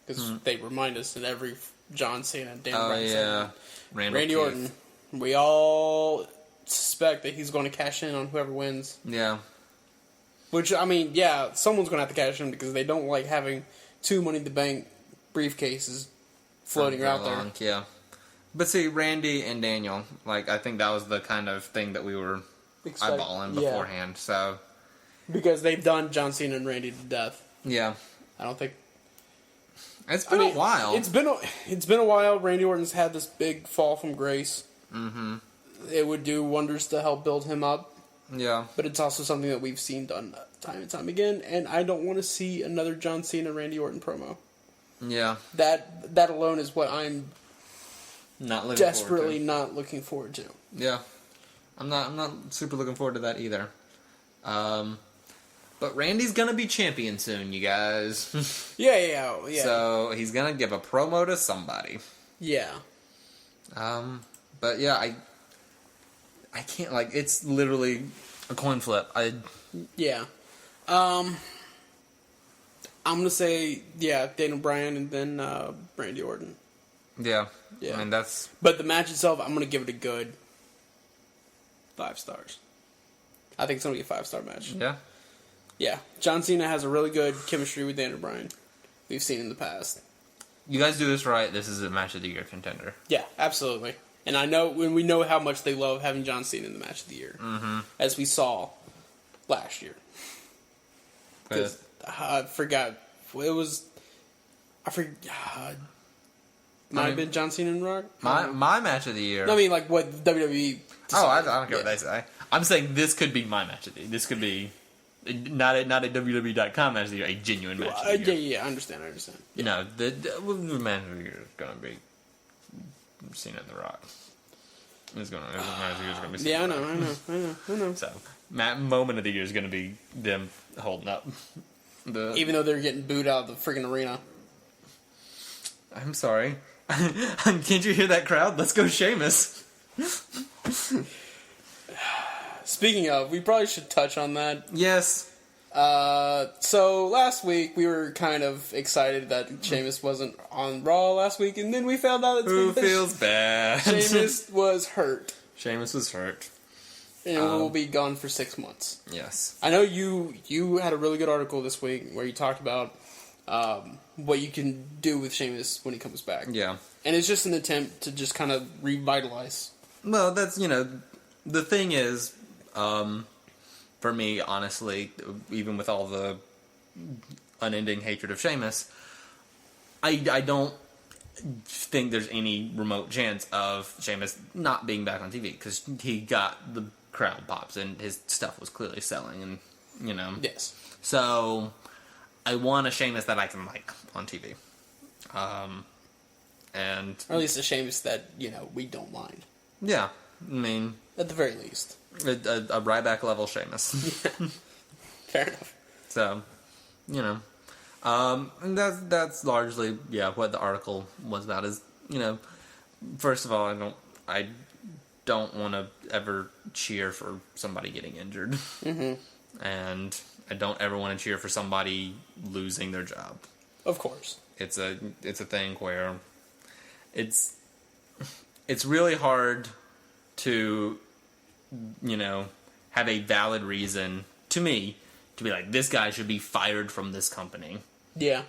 because they remind us in every John Cena, Daniel Bryan segment. Randy Orton. We all suspect that he's going to cash in on whoever wins. Yeah. Which, I mean, yeah, someone's going to have to cash in because they don't like having 2 Money in the Bank briefcases floating out there. Yeah. But see, Randy and Daniel, I think that was the kind of thing that we were eyeballing beforehand. So, because they've done John Cena and Randy to death. Yeah. I don't think... It's been a while. It's been a while. Randy Orton's had this big fall from grace. Mm-hmm. It would do wonders to help build him up. Yeah. But it's also something that we've seen done time and time again, and I don't want to see another John Cena Randy Orton promo. Yeah. That alone is what I'm desperately not looking forward to. Yeah. I'm not super looking forward to that either. But Randy's gonna be champion soon, you guys. Yeah. So he's gonna give a promo to somebody. Yeah. But yeah, I can't, it's literally a coin flip. Yeah. I'm gonna say, Daniel Bryan and then Randy Orton. Yeah. Yeah. I mean, that's... But the match itself, I'm gonna give it a good 5 stars. I think it's gonna be a 5-star match. Yeah. Yeah. John Cena has a really good chemistry with Daniel Bryan. We've seen in the past. you guys do this right, this is a match of the year contender. Yeah, absolutely. And I know when we know how much they love having John Cena in the match of the year, as we saw last year. Because I forgot it was. I forgot. Might have been John Cena and Rock. My match of the year. No, I mean, like what WWE. I don't care what they say. I'm saying this could be my match of the year. This could be not a WWE.com match of the year, a genuine match of the year. Yeah, I understand. You know, the match of the year is gonna be Cena and The Rock. It's gonna be Cena. Yeah, I know. So, moment of the year is gonna be them holding up. Even though they're getting booed out of the freaking arena. I'm sorry. Can't you hear that crowd? Let's go Sheamus. Speaking of, we probably should touch on that. Yes. So last week we were kind of excited that Sheamus wasn't on Raw last week, and then we found out who feels bad. Sheamus was hurt. Sheamus was hurt. And will be gone for 6 months. Yes. I know you had a really good article this week where you talked about what you can do with Sheamus when he comes back. Yeah. And it's just an attempt to just kind of revitalize. Well, that's, the thing is, for me, honestly, even with all the unending hatred of Sheamus, I don't think there's any remote chance of Sheamus not being back on TV, because he got the crowd pops and his stuff was clearly selling, and, Yes. So, I want a Sheamus that I can like on TV. And... Or at least a Sheamus that, we don't mind. Yeah. I mean... At the very least. A Ryback level Sheamus. Yeah. Fair enough. So, and that's largely, what the article was about is, first of all, I don't want to ever cheer for somebody getting injured. Mm-hmm. And I don't ever want to cheer for somebody losing their job. Of course. It's a thing where it's really hard to, have a valid reason, to me, to be like, this guy should be fired from this company. Yeah.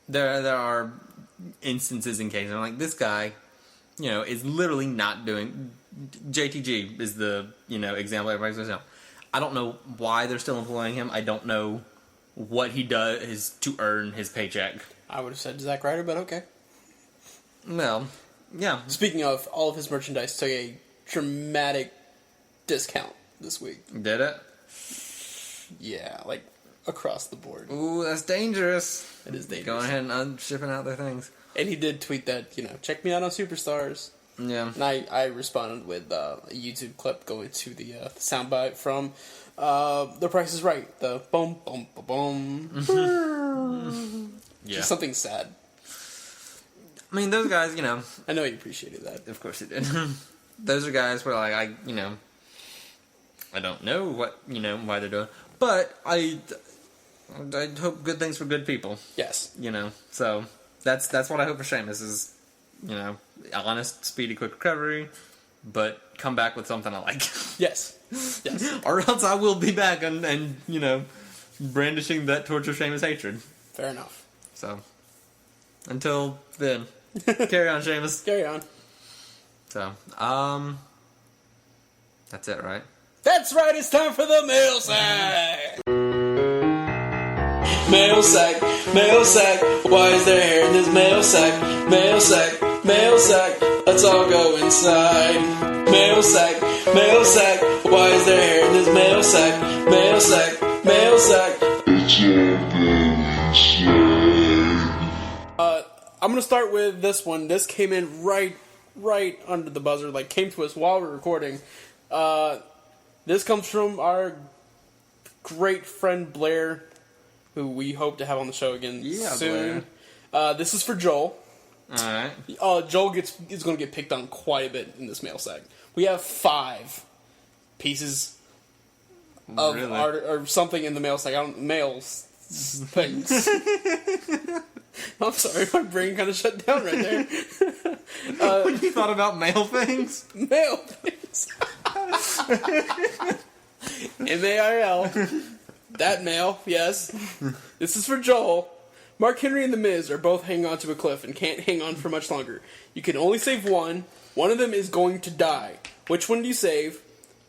There are instances in cases, I'm like, this guy, is literally not doing... JTG is the, example everybody's going to know. I don't know why they're still employing him. I don't know what he does to earn his paycheck. I would have said Zack Ryder, but okay. Well, yeah. Speaking of, all of his merchandise took a dramatic discount this week. Did it? Yeah, like across the board. Ooh, that's dangerous. It is dangerous. Going ahead and shipping out their things. And he did tweet that, check me out on Superstars. Yeah. And I responded with a YouTube clip going to the soundbite from The Price is Right. The boom, boom, boom, boom. Yeah. Just something sad. I mean, those guys, I know you appreciated that. Of course he did. Those are guys where, like, I don't know what, why they're doing. But I hope good things for good people. Yes. So that's what I hope for Sheamus is, honest, speedy, quick recovery, but come back with something I like. Yes. Yes. Or else I will be back and brandishing that torch of Sheamus hatred. Fair enough. So, until then, carry on, Sheamus. Carry on. So, that's it, right? That's right, it's time for the mail sack! Mail sack, mail sack, why is there hair in this mail sack? Mail sack, let's all go inside. Mail sack, why is there hair in this mail sack? Mail sack. I'm gonna start with this one. This came in right under the buzzer, like came to us while we're recording. This comes from our great friend Blair, who we hope to have on the show again soon. This is for Joel. Alright. Joel is going to get picked on quite a bit in this mail sack. We have 5 pieces of art or something in the mail sack. Things. I'm sorry, my brain kind of shut down right there. When you thought about mail things? Mail things. MAIL. That mail, yes. This is for Joel. Mark Henry and The Miz are both hanging on to a cliff and can't hang on for much longer. You can only save one. One of them is going to die. Which one do you save?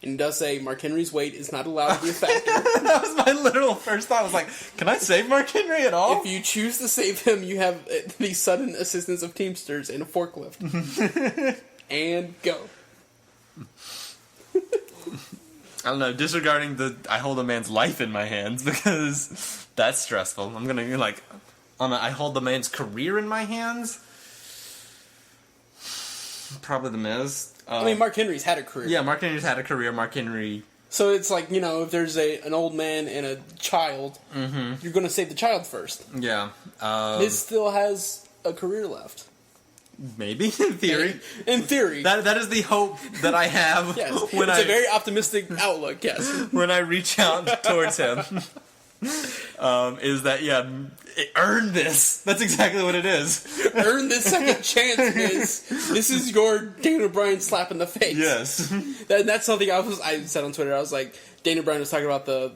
And he does say Mark Henry's weight is not allowed to be a factor. That was my literal first thought. I was like, can I save Mark Henry at all? If you choose to save him, you have the sudden assistance of Teamsters and a forklift. And go. I don't know, disregarding I hold a man's life in my hands, because that's stressful. I'm gonna, I hold the man's career in my hands? Probably The Miz. Mark Henry's had a career. Yeah, Mark Henry's had a career. Mark Henry... So it's like, if there's an old man and a child, you're going to save the child first. Yeah. Miz still has a career left. Maybe, in theory. In theory. That is the hope that I have. Yes. It's a very optimistic outlook, yes. When I reach out towards him. Is that, earn this. That's exactly what it is. Earn this second chance, Miz. This is your Daniel Bryan slap in the face. Yes. That's something I said on Twitter. I was like, Daniel Bryan was talking about the,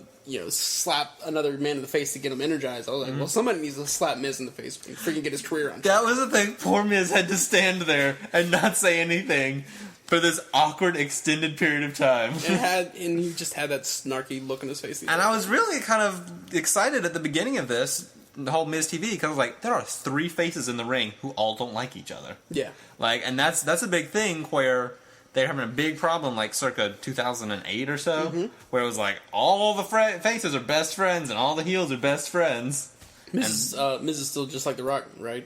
slap another man in the face to get him energized. I was like, well, somebody needs to slap Miz in the face and freaking get his career on track. That was the thing. Poor Miz had to stand there and not say anything for this awkward extended period of time. And he just had that snarky look in his face. And I was really kind of excited at the beginning of this, the whole Miz TV, because I was like, there are 3 faces in the ring who all don't like each other. Yeah. And that's a big thing where they're having a big problem, circa 2008 or so, where it was like, all the faces are best friends and all the heels are best friends. Miz is still just like The Rock, right?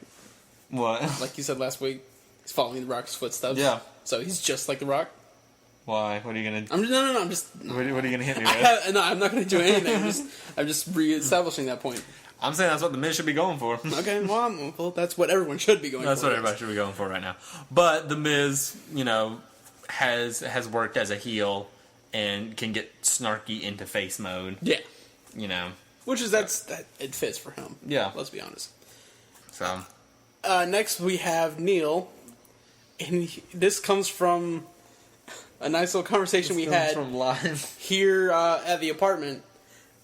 What? Like you said last week, he's following The Rock's footsteps. Yeah. So he's just like The Rock. Why? What are you gonna? I'm just. What are you gonna hit me with? No, I'm not gonna do anything. I'm just re-establishing that point. I'm saying that's what The Miz should be going for. Okay, well, that's what everyone should be going for. That's what everybody should be going for right now. But The Miz, has worked as a heel and can get snarky into face mode. Yeah. Which is that it fits for him. Yeah. Let's be honest. So. Next we have Neil, and this comes from a nice little conversation we had from live here at the apartment.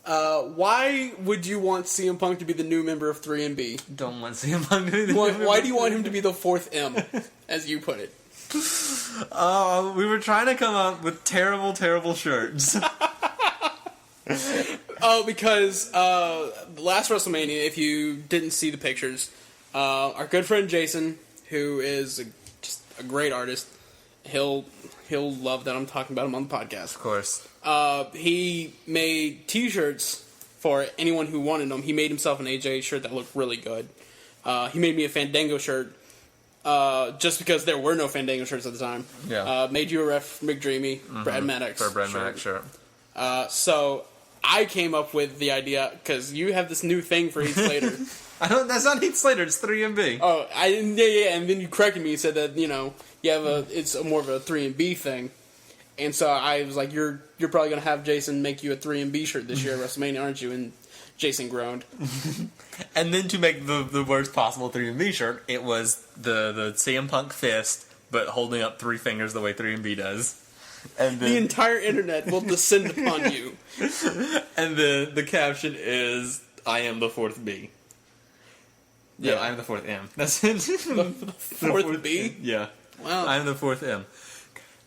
Why would you want CM Punk to be the new member of 3MB? Don't want CM Punk to be the new member. Why do you want him to be the 4th M, as you put it? We were trying to come up with terrible, terrible shirts. Because the last WrestleMania, if you didn't see the pictures, our good friend Jason, who is just a great artist, he'll love that I'm talking about him on the podcast. Of course. He made T-shirts for anyone who wanted them. He made himself an AJ shirt that looked really good. He made me a Fandango shirt, just because there were no Fandango shirts at the time. Yeah. Made you a Ref McDreamy, Brad Maddox. For a Brad Maddox shirt. So I came up with the idea, because you have this new thing for Heath Slater. That's not Heath Slater, it's 3MB. Oh, yeah, and then you corrected me and said that, it's more of a 3MB thing. And so I was like, you're probably going to have Jason make you a 3MB shirt this year at WrestleMania, aren't you? And Jason groaned. And then to make the worst possible 3MB shirt, it was the CM Punk fist, but holding up 3 fingers the way 3MB does. And then, the entire internet will descend upon you. And the caption is, I am the 4th B. Yeah, I am the 4th M. That's it. The 4th B? Yeah. Wow. I am the 4th M.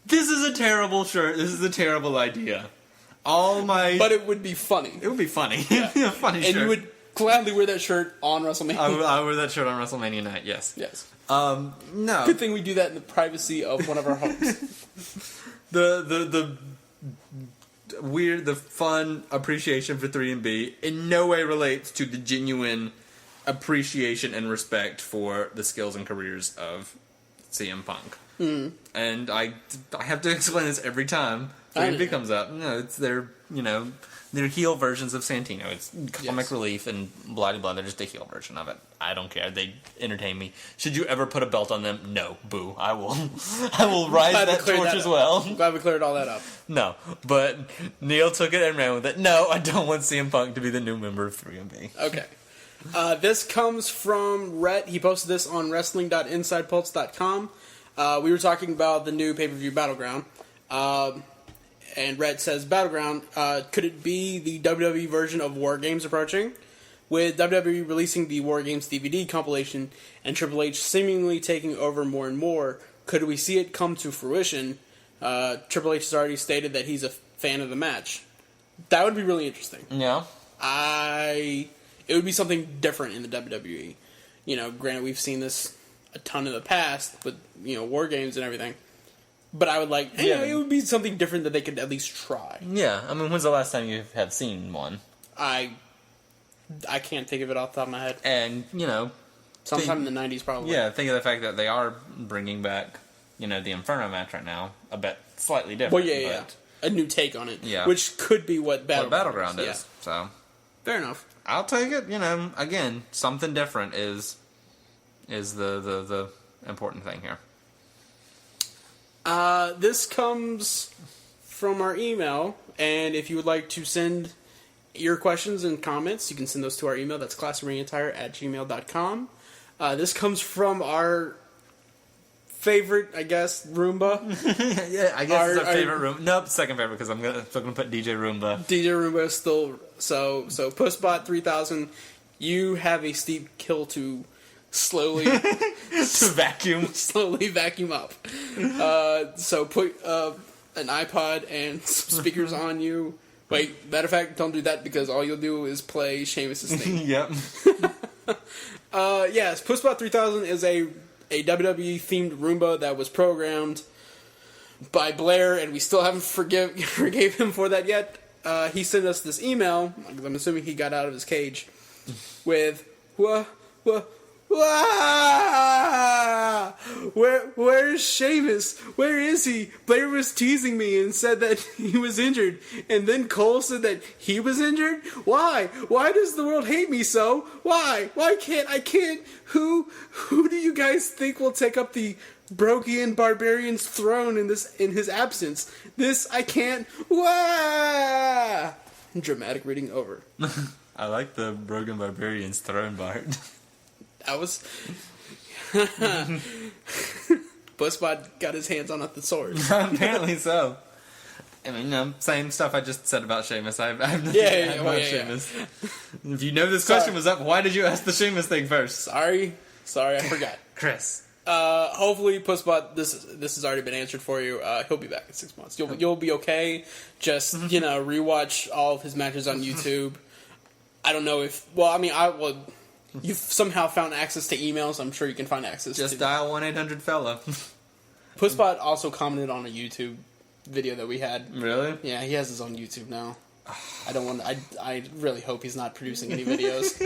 This is a terrible shirt. This is a terrible idea. But it would be funny. It would be funny. Yeah. Funny and shirt. you would gladly wear that shirt on WrestleMania. I would wear that shirt on WrestleMania night, yes. Yes. No. Good thing we do that in the privacy of one of our homes. The weird, the fun appreciation for 3MB in no way relates to the genuine appreciation and respect for the skills and careers of CM Punk. And I have to explain this every time 3MB comes up. It's their heel versions of Santino. It's comic relief and blah blah. They're just a heel version of it. I don't care. They entertain me. Should you ever put a belt on them? No. Boo. I will rise that torch as well. I'm glad we cleared all that up. No. But Neil took it and ran with it. No, I don't want CM Punk to be the new member of 3MB. Okay. This comes from Rhett. He posted this on wrestling.insidepulse.com. We were talking about the new pay-per-view Battleground. And Rhett says, Battleground, could it be the WWE version of War Games approaching? With WWE releasing the War Games DVD compilation and Triple H seemingly taking over more and more, could we see it come to fruition? Triple H has already stated that he's a fan of the match. That would be really interesting. Yeah. It would be something different in the WWE. Granted, we've seen this a ton in the past with, War Games and everything. But I would like, it would be something different that they could at least try. Yeah, I mean, when's the last time you have seen one? I can't think of it off the top of my head. And, sometime in the 90s probably. Yeah, think of the fact that they are bringing back, the Inferno match right now. A bit slightly different. Well, yeah. A new take on it. Yeah. Which could be what Battleground is. Yeah. So. Fair enough. I'll take it. Again, something different is the important thing here. This comes from our email, and if you would like to send your questions and comments, you can send those to our email. That's classicringattire@gmail.com. This comes from our favorite, I guess, Roomba. Yeah, I guess it's our favorite Roomba. Nope, second favorite, because I'm gonna put DJ Roomba. DJ Roomba is still... So Pussbot 3000, you have a steep hill to slowly... slowly vacuum up. So put an iPod and some speakers on you. Wait, matter of fact, don't do that, because all you'll do is play Sheamus' theme. Yep. Yes, Pussbot 3000 is a WWE-themed Roomba that was programmed by Blair, and we still haven't forgave him for that yet. He sent us this email, because I'm assuming he got out of his cage, with, where's Sheamus? Where is he? Blair was teasing me and said that he was injured. And then Cole said that he was injured? Why? Why does the world hate me so? Why? Why can't I can't? Who do you guys think will take up the Brokian Barbarian's throne in his absence? This I can't. Wah! Dramatic reading over. I like the Broken Barbarian's throne part. That was... Buzzbot got his hands on the sword. Apparently so. I mean, same stuff I just said about Sheamus. I have nothing to add about Sheamus. If you know this question was up, why did you ask the Sheamus thing first? Sorry, I forgot. Chris. Hopefully, Pussbot, this has already been answered for you. He'll be back in 6 months. You'll be okay. Just, rewatch all of his matches on YouTube. I don't know if... Well, I mean, you've somehow found access to emails. I'm sure you can find access to... Just dial 1-800-FELLA. Pussbot also commented on a YouTube video that we had. Really? Yeah, he has his own YouTube now. I really hope he's not producing any videos.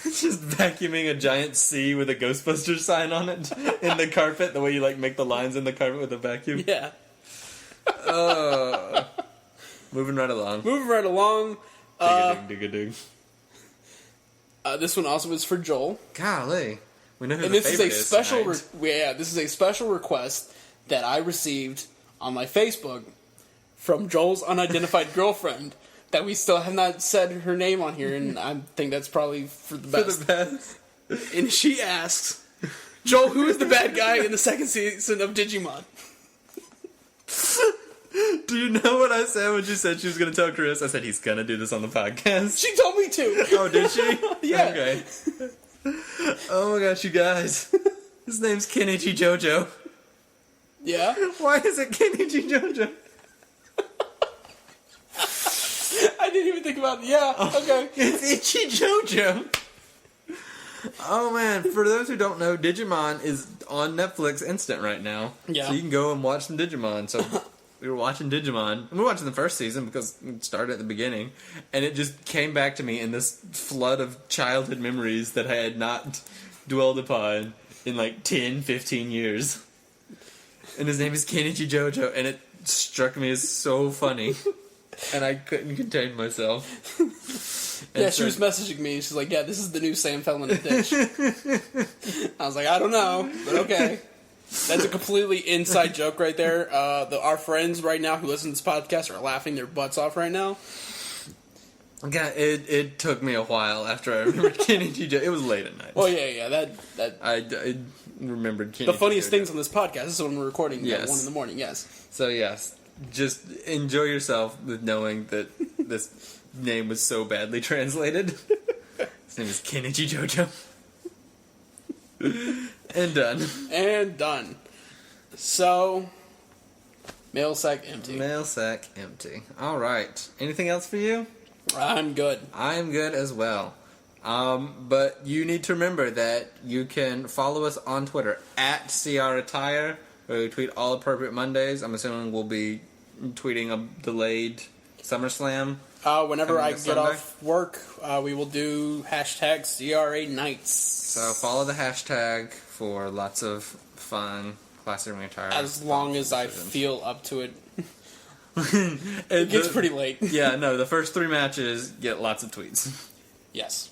Just vacuuming a giant C with a Ghostbusters sign on it in the carpet, the way you make the lines in the carpet with a vacuum. Yeah. Moving right along. Dig-a-dig. This one also is for Joel. Golly. We know who and the this is favorite a special is this is a special request that I received on my Facebook from Joel's unidentified girlfriend that we still have not said her name on here, and I think that's probably for the best. And she asks, Joel, who is the bad guy in the second season of Digimon? Do you know what I said when she said she was going to tell Chris? I said, he's going to do this on the podcast. She told me to. Oh, did she? Yeah. Okay. Oh my gosh, you guys. His name's Kenichi Jojo. Yeah? Why is it Kenichi Jojo? I didn't even think about it. Yeah, okay. It's Itchy Jojo. Oh man, for those who don't know, Digimon is on Netflix Instant right now. Yeah. So you can go and watch some Digimon. So we were watching Digimon. We were watching the first season because it started at the beginning. And it just came back to me in this flood of childhood memories that I had not dwelled upon in 10, 15 years. And his name is Kenichi Jojo, and it struck me as so funny. And I couldn't contain myself. Yeah, she was messaging me, and she's like, yeah, this is the new Sam fell in a ditch. I was like, I don't know, but okay. That's a completely inside joke right there. Our friends right now who listen to this podcast are laughing their butts off right now. Yeah, it took me a while after I remembered Kenichi Jojo. It was late at night. Oh, yeah, I remembered Kenichi the funniest Jojo. things on this podcast, this is when we're recording yes. at 1 in the morning, yes. So, yes, just enjoy yourself with knowing that this name was so badly translated. His name is Kenichi Jojo. And done. And done. So, mail sack empty. Mail sack empty. Alright. Anything else for you? I'm good. I'm good as well. But you need to remember that you can follow us on Twitter at CRAttire, where we tweet all appropriate Mondays. I'm assuming we'll be tweeting a delayed SummerSlam. Whenever I get Sunday. off work, we will do hashtag CRA nights. So follow the hashtag for lots of fun classic ring attire. As long as I feel up to it. It It gets pretty late. Yeah, no, the first 3 matches get lots of tweets. Yes.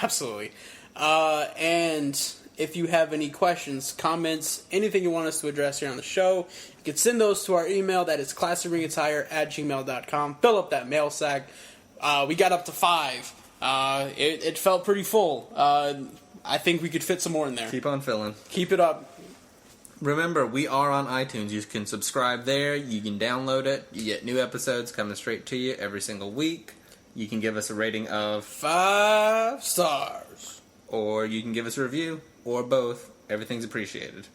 Absolutely. And if you have any questions, comments, anything you want us to address here on the show, you can send those to our email. That is classicringattire@gmail.com. Fill up that mail sack. We got up to 5. It felt pretty full. I think we could fit some more in there. Keep on filling. Keep it up. Remember, we are on iTunes. You can subscribe there. You can download it. You get new episodes coming straight to you every single week. You can give us a rating of 5 stars. Or you can give us a review, or both. Everything's appreciated.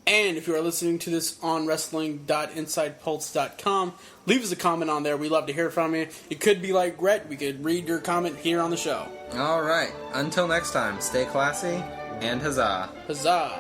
And if you are listening to this on wrestling.insidepulse.com, leave us a comment on there. We love to hear from you. It could be like Rhett. We could read your comment here on the show. All right. Until next time, stay classy and huzzah. Huzzah.